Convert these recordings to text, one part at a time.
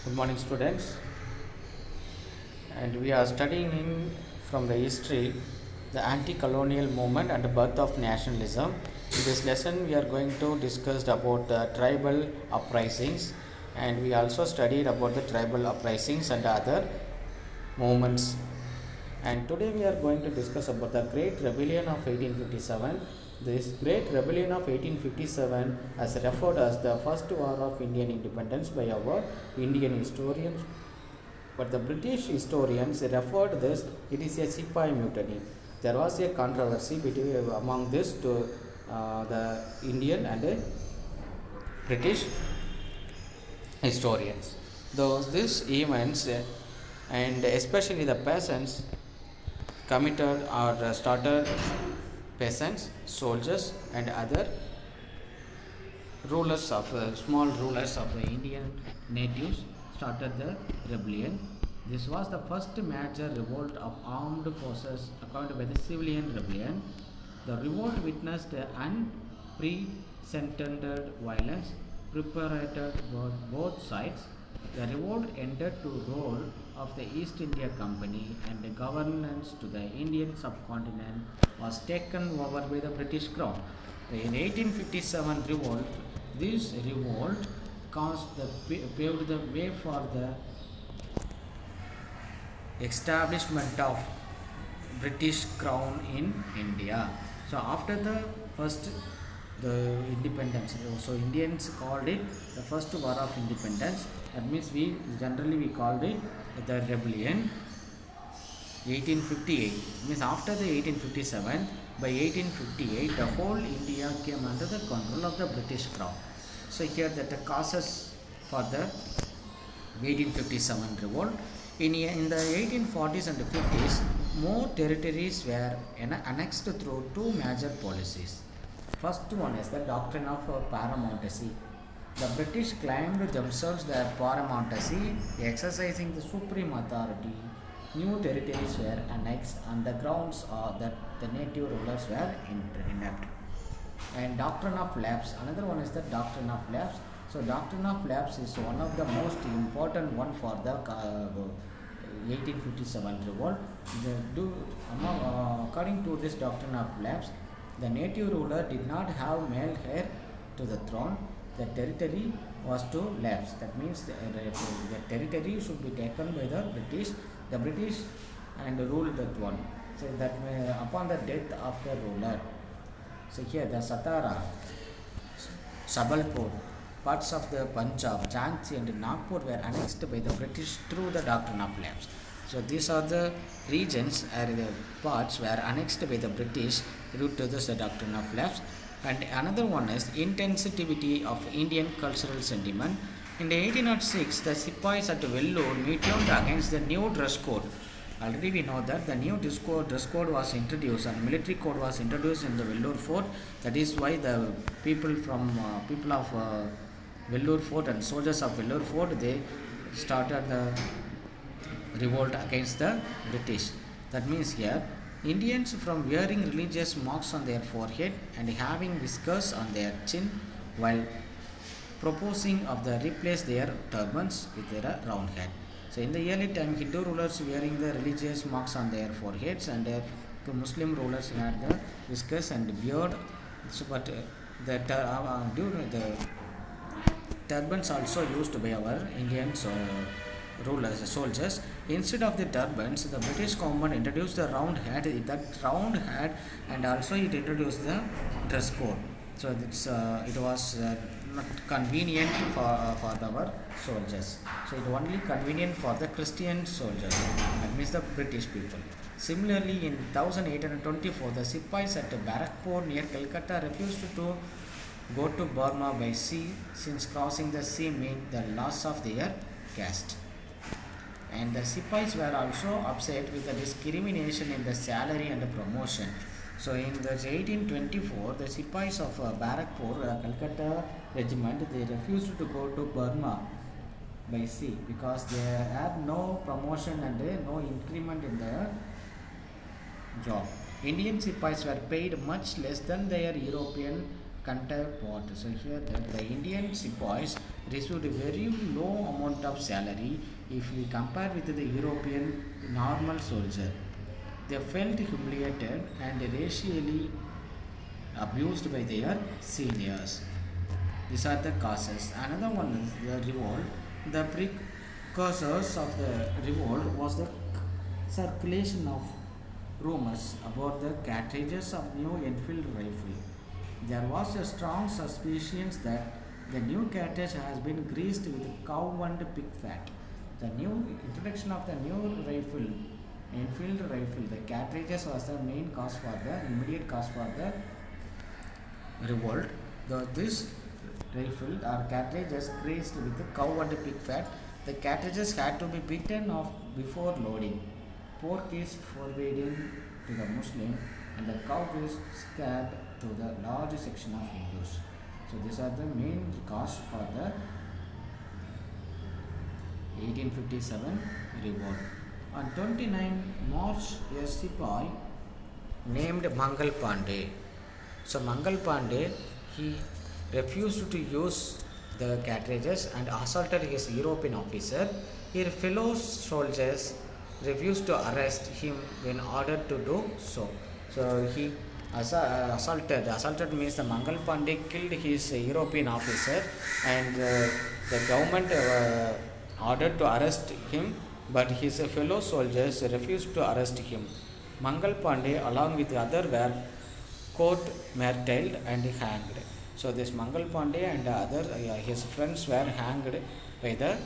Good morning, students. And we are studying from the history the anti-colonial movement and the birth of nationalism. In this lesson, we are going to discuss about the tribal uprisings, and we also studied about the tribal uprisings and other movements. And today we are going to discuss about the Great Rebellion of 1857. This Great Rebellion of 1857 is referred as the first war of Indian independence by our Indian historians, but the British historians referred this it is a Sepoy mutiny. There was a controversy between among this to the Indian and British historians. Those these events and especially the peasants committed or started peasants, soldiers, and other rulers of small rulers of the Indian natives started the rebellion. This was the first major revolt of armed forces accounted by the civilian rebellion. The revolt witnessed unprecedented violence perpetrated by both sides. The revolt ended to rule of the East India Company and the governance to the Indian subcontinent was taken over by the British Crown. In 1857 revolt, this revolt paved the way for the establishment of British Crown in India. So after the first the independence, so Indians called it the first war of independence. That means we called it the rebellion. 1858 means after the 1857, by 1858 the whole India came under the control of the British Crown. So here that the causes for the 1857 revolt. In the 1840s and 50s, more territories were annexed through two major policies. First one is the doctrine of paramountcy. The British claimed themselves their paramountcy, exercising the supreme authority. New territories were annexed on the grounds that the native rulers were inept. And doctrine of lapse. Another one is the doctrine of lapse. So doctrine of lapse is one of the most important one for the 1857 revolt. According to this doctrine of lapse, the native ruler did not have male heir to the throne. The territory was to lapse. That means the territory should be taken by the British. The British and rule that one. So that upon the death of the ruler. So here the Satara, Sabalpur, parts of the Punjab, Jhansi and Nagpur were annexed by the British through the doctrine of lapse. So these are the regions or the parts were annexed by the British due to this doctrine of lapse. And another one is intensity of Indian cultural sentiment. In the 1806, the Sepoys at Vellore milited against the new dress code. Already we know that the new dress code was introduced and military code was introduced in the Vellore fort. That is why the people of Vellore fort and soldiers of Vellore fort, they started the revolt against the British. That means here Indians from wearing religious marks on their forehead and having whiskers on their chin while proposing of the replace their turbans with their round head. So in the early time, Hindu rulers wearing the religious marks on their foreheads, and the Muslim rulers had the whiskers and beard. So, but the turbans also used by our Indian rulers, soldiers. Instead of the turbans, the British government introduced the round hat. That round hat, and also it introduced the dress code. So it was not convenient for our soldiers. So it only convenient for the Christian soldiers. That means the British people. Similarly, in 1824, the Sepoys at Barakpur near Calcutta refused to go to Burma by sea, since crossing the sea meant the loss of their caste. And the Sepoys were also upset with the discrimination in the salary and the promotion. So in the 1824, the Sepoys of Barakpur, Calcutta regiment, they refused to go to Burma by sea because they had no promotion and no increment in their job. Indian Sepoys were paid much less than their European counterpart. So here the Indian Sepoys received a very low amount of salary if we compare with the European normal soldier. They felt humiliated and racially abused by their seniors. These are the causes. Another one is the revolt. The precursors of the revolt was the circulation of rumors about the cartridges of new Enfield rifle. There was a strong suspicion that the new cartridge has been greased with cow and pig fat. The new introduction of the new rifle, Enfield rifle, the cartridges was the main cause for the immediate cause for the revolt. This rifle or cartridges greased with the cow and pig fat. The cartridges had to be bitten off before loading. Pork is forbidden to the Muslim and the cow is scared to the large section of Hindus. So these are the main cause for the 1857 revolt. On 29 March, a Sipai named Mangal Pandey. So Mangal Pandey, he refused to use the cartridges and assaulted his European officer. His fellow soldiers refused to arrest him when ordered to do so. So he assaulted. Assaulted means the Mangal Pandey killed his European officer, and the government ordered to arrest him, but his fellow soldiers refused to arrest him. Mangal Pandey, along with the other, were court-martialed and hanged. So this Mangal Pandey and other his friends were hanged by the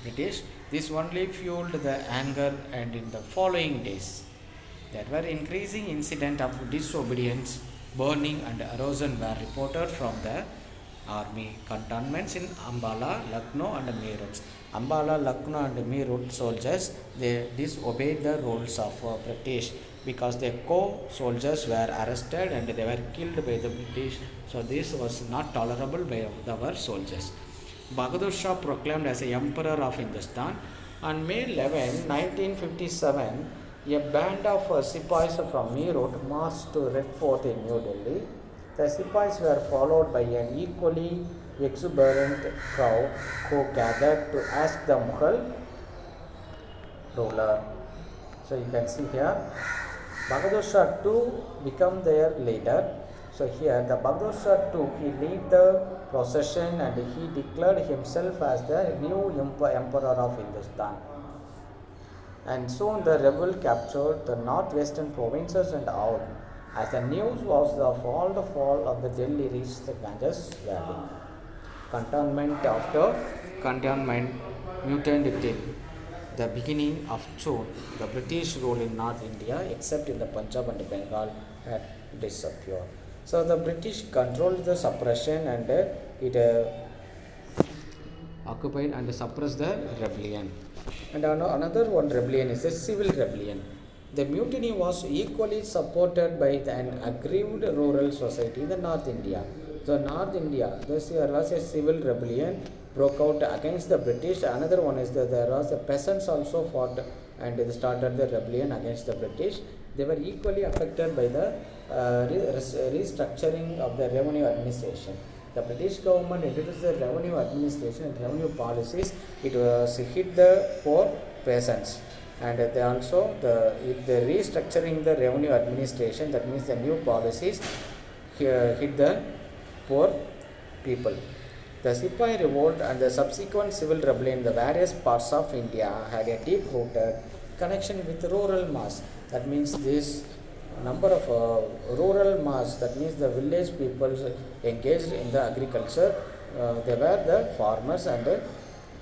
British. This only fueled the anger, and in the following days there were increasing incidents of disobedience, burning and erosion were reported from the army cantonments in Ambala, Lucknow and Meerut. Ambala, Lucknow and Meerut soldiers, they disobeyed the rules of British because their co-soldiers were arrested and they were killed by the British. So this was not tolerable by our soldiers. Bahadur Shah proclaimed as the Emperor of Hindustan. On May 11, 1957, a band of Sipais from Meerut marched to Red Fort in New Delhi. The Sipais were followed by an equally exuberant crowd who gathered to ask the Mughal ruler. So you can see here, Bahadur Shah too became their leader. So here the Bahadur Shah too, he led the procession and he declared himself as the new emperor of Hindustan. And soon the rebel captured the northwestern provinces and Oudh. As the news was of all the fall of the Delhi reached the Ganges Valley. Cantonment after cantonment mutiny till the beginning of June. The British rule in North India, except in the Punjab and Bengal, had disappeared. So the British controlled the suppression and it occupied and suppressed the rebellion. And another one rebellion is a civil rebellion. The mutiny was equally supported by an aggrieved rural society in the North India. So North India, there was a civil rebellion broke out against the British. Another one is that there was the peasants also fought and they started the rebellion against the British. They were equally affected by the restructuring of the revenue administration. The British government introduced the revenue administration and revenue policies. It was hit the poor peasants, and they also the restructuring the revenue administration. That means the new policies hit the poor people. The Sipai revolt and the subsequent civil rebellion in the various parts of India had a deep-rooted connection with rural mass. That means this number of rural mass, that means the village people engaged in the agriculture, they were the farmers and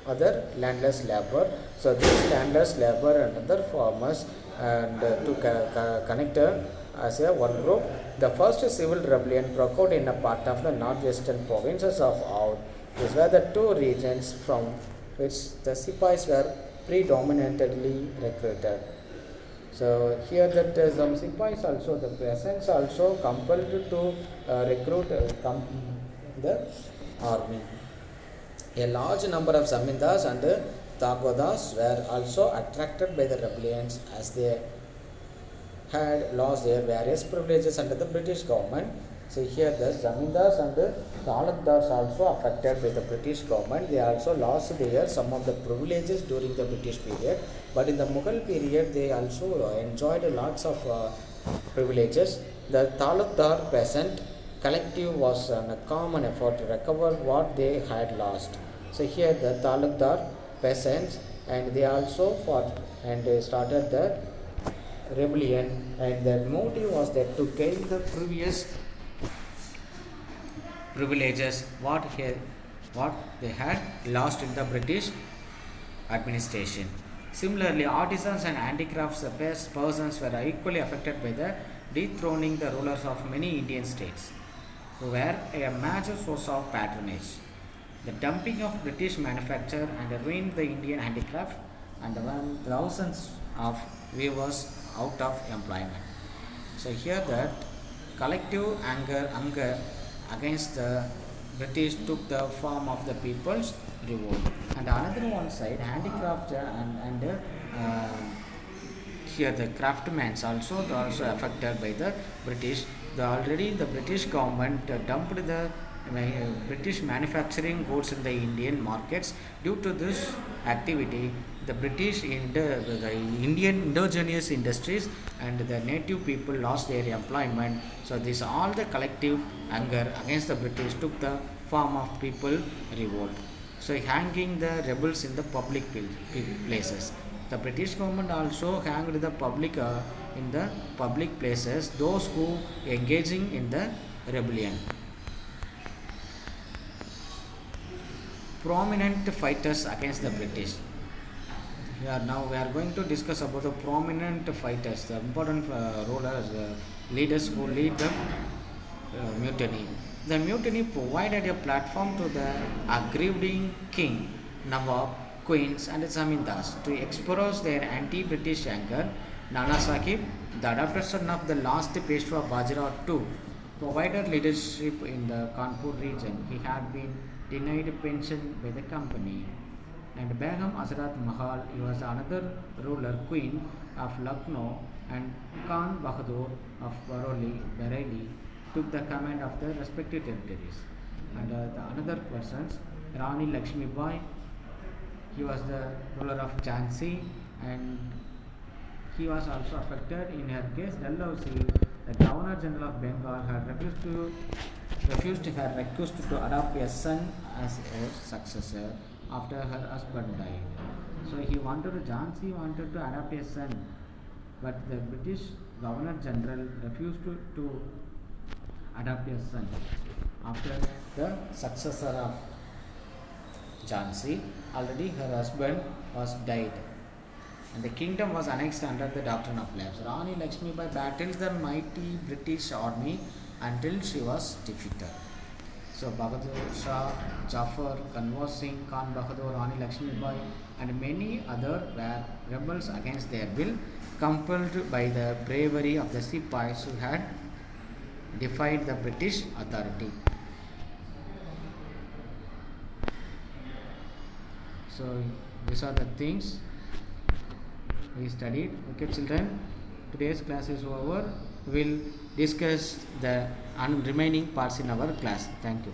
other landless labor. So these landless labor and other farmers and to connected as a one group. The first civil rebellion broke out in a part of the northwestern provinces of Oudh. These were the two regions from which the Sipais were predominantly recruited. So here that some Sipais also, the peasants also compelled to recruit the army. A large number of Zamindars and Dagodas were also attracted by the rebellions as they had lost their various privileges under the British government. So here the zamindars and the talukdars also affected by the British government. They also lost their some of the privileges during the British period, but in the Mughal period they also enjoyed lots of privileges. The talukdar peasant collective was a common effort to recover what they had lost. So here the talukdar peasants and they also fought and they started the rebellion, and their motive was that to gain the previous privileges what they had lost in the British administration. Similarly, artisans and handicrafts persons were equally affected by the dethroning the rulers of many Indian states, who were a major source of patronage. The dumping of British manufacture and ruined the Indian handicraft and won thousands of weavers out of employment. So here that collective anger against the British took the form of the people's revolt. And another one side, handicraft here the craftsmen also affected by the British. Already the British government dumped the British manufacturing goods in the Indian markets. Due to this activity, the British in the Indian indigenous industries and the native people lost their employment. So this all the collective anger against the British took the form of people revolt. So hanging the rebels in the public places. The British government also hanged the public in the public places those who engaging in the rebellion. Prominent fighters against the British. Yeah, now we are going to discuss about the prominent fighters, the important rulers, leaders who lead the mutiny. The mutiny provided a platform to the aggrieved king, Nawab, queens and zamindars to express their anti-British anger. Nana Sahib, the adopted son of the last Peshwa Bajirao II, provided leadership in the Kanpur region. He had been denied pension by the company. And Begum Hazrat Mahal, he was another ruler queen of Lucknow, and Khan Bahadur of Bareilly took the command of the respective territories. And the another persons, Rani Lakshmi Bai, he was the ruler of Jhansi, and he was also affected. In her case, Dalhousie, the Governor General of Bengal, had refused her request to adopt a son as a successor after her husband died. So Jhansi wanted to adopt a son, but the British Governor General refused to adopt a son after the successor of Jhansi. Already her husband was died, and the kingdom was annexed under the doctrine of lapse. Rani Lakshmi Bai battled the mighty British army until she was defeated. So Bahadur Shah, Jafar, Kanwar Singh, Khan Bahadur, Rani Lakshmi Bai and many others were rebels against their will, compelled by the bravery of the Sipais who had defied the British authority. So these are the things we studied. Okay children, today's class is over. We will discuss the remaining parts in our class. Thank you.